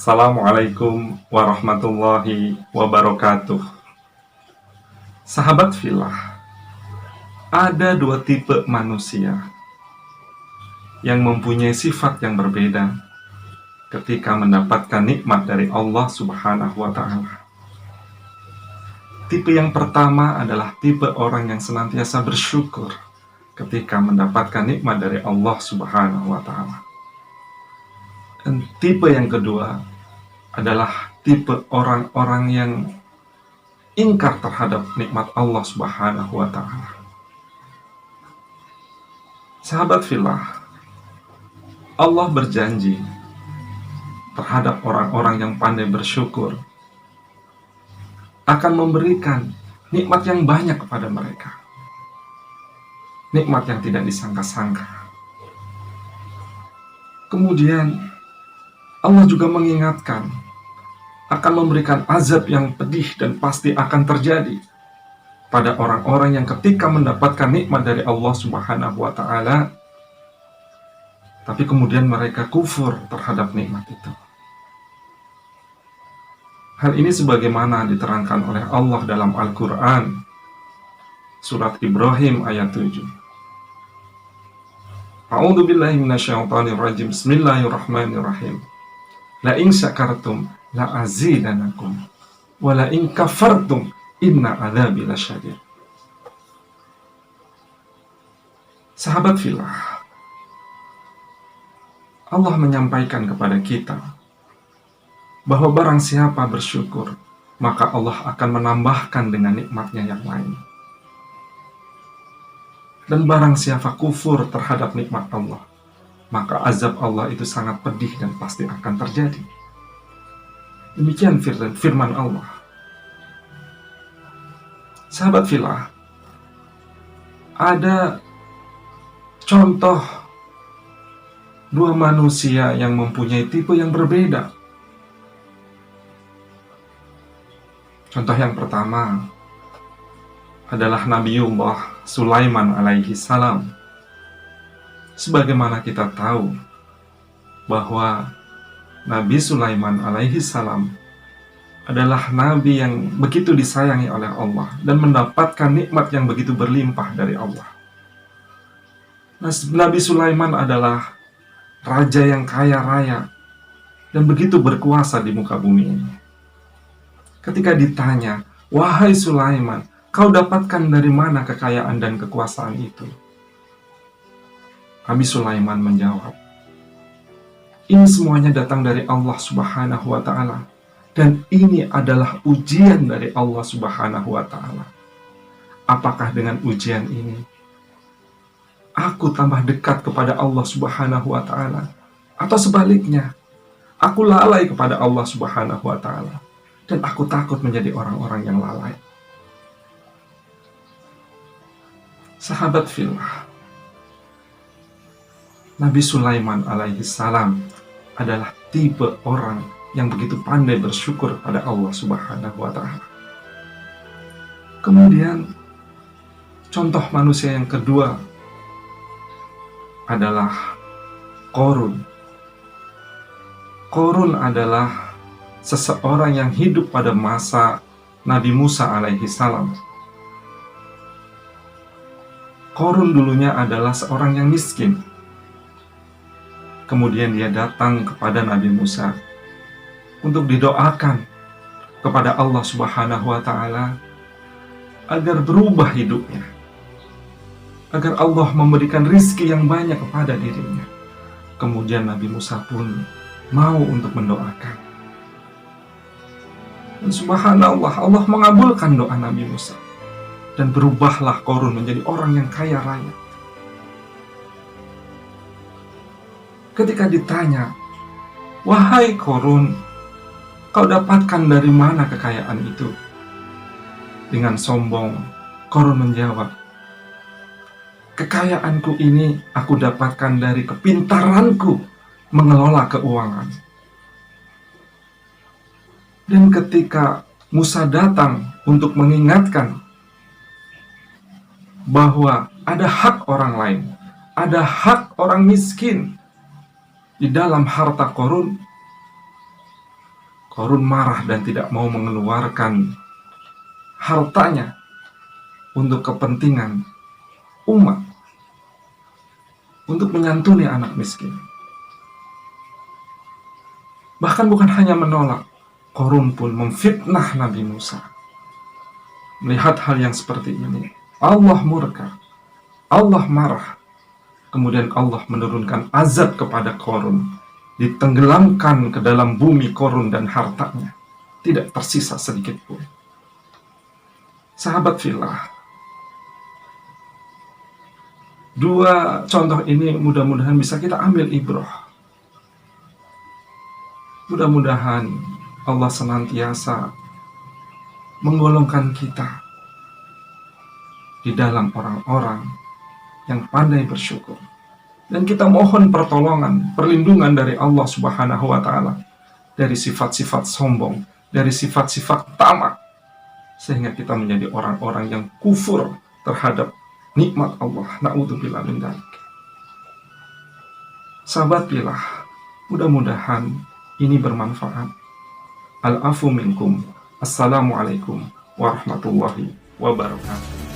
Assalamualaikum warahmatullahi wabarakatuh. Sahabat filah, ada dua tipe manusia yang mempunyai sifat yang berbeda ketika mendapatkan nikmat dari Allah Subhanahu wa Ta'ala. Tipe yang pertama adalah tipe orang yang senantiasa bersyukur ketika mendapatkan nikmat dari Allah Subhanahu wa Ta'ala. Dan tipe yang kedua adalah tipe orang-orang yang ingkar terhadap nikmat Allah Subhanahu wa Ta'ala. Sahabat filah, Allah berjanji terhadap orang-orang yang pandai bersyukur akan memberikan nikmat yang banyak kepada mereka, nikmat yang tidak disangka-sangka. Kemudian Allah juga mengingatkan akan memberikan azab yang pedih dan pasti akan terjadi pada orang-orang yang ketika mendapatkan nikmat dari Allah Subhanahu wa Ta'ala, tapi kemudian mereka kufur terhadap nikmat itu. Hal ini sebagaimana diterangkan oleh Allah dalam Al-Quran, surat Ibrahim ayat 7. A'udzu billahi minasyaitonir rajim. Bismillahirrahmanirrahim. La in syakartum la azidanakum wa la in kafartum inna adzabi lasyadid. Sahabat filah, Allah menyampaikan kepada kita bahwa barang siapa bersyukur, maka Allah akan menambahkan dengan nikmatnya yang lain. Dan barang siapa kufur terhadap nikmat Allah, maka azab Allah itu sangat pedih dan pasti akan terjadi. Demikian firman Allah. Sahabat filah, ada contoh dua manusia yang mempunyai tipe yang berbeda. Contoh yang pertama adalah Nabiullah Sulaiman alaihi salam. Sebagaimana kita tahu bahwa Nabi Sulaiman alaihi salam adalah nabi yang begitu disayangi oleh Allah dan mendapatkan nikmat yang begitu berlimpah dari Allah. Nabi Sulaiman adalah raja yang kaya raya dan begitu berkuasa di muka bumi ini. Ketika ditanya, "Wahai Sulaiman, kau dapatkan dari mana kekayaan dan kekuasaan itu?" Nabi Sulaiman menjawab, "Ini semuanya datang dari Allah Subhanahu wa Ta'ala, dan ini adalah ujian dari Allah Subhanahu wa Ta'ala. Apakah dengan ujian ini aku tambah dekat kepada Allah Subhanahu wa Ta'ala, atau sebaliknya aku lalai kepada Allah Subhanahu wa Ta'ala dan aku takut menjadi orang-orang yang lalai?" Sahabat filah, Nabi Sulaiman alaihi salam adalah tipe orang yang begitu pandai bersyukur pada Allah Subhanahu wa Ta'ala. Kemudian contoh manusia yang kedua adalah Qarun. Qarun adalah seseorang yang hidup pada masa Nabi Musa alaihi salam. Qarun dulunya adalah seorang yang miskin. Kemudian dia datang kepada Nabi Musa untuk didoakan kepada Allah Subhanahu wa Ta'ala agar berubah hidupnya, agar Allah memberikan rizki yang banyak kepada dirinya. Kemudian Nabi Musa pun mau untuk mendoakan. Dan subhanallah, Allah mengabulkan doa Nabi Musa. Dan berubahlah Qarun menjadi orang yang kaya raya. Ketika ditanya, "Wahai Qarun, kau dapatkan dari mana kekayaan itu?" Dengan sombong, Qarun menjawab, "Kekayaanku ini aku dapatkan dari kepintaranku mengelola keuangan." Dan ketika Musa datang untuk mengingatkan bahwa ada hak orang lain, ada hak orang miskin di dalam harta Qarun, Qarun marah dan tidak mau mengeluarkan hartanya untuk kepentingan umat, untuk menyantuni anak miskin. Bahkan bukan hanya menolak, Qarun pun memfitnah Nabi Musa. Melihat hal yang seperti ini, Allah murka, Allah marah. Kemudian Allah menurunkan azab kepada Qarun, ditenggelamkan ke dalam bumi Qarun dan hartanya, tidak tersisa sedikit pun. Sahabat fillah, dua contoh ini mudah-mudahan bisa kita ambil ibrah. Mudah-mudahan Allah senantiasa menggolongkan kita di dalam orang-orang yang pandai bersyukur. Dan kita mohon pertolongan, perlindungan dari Allah Subhanahu wa Ta'ala dari sifat-sifat sombong, dari sifat-sifat tamak, sehingga kita menjadi orang-orang yang kufur terhadap nikmat Allah. Na'udzubillah min dzalik. Sahabat pillah, mudah-mudahan ini bermanfaat. Al-afu minkum. Assalamualaikum warahmatullahi wabarakatuh.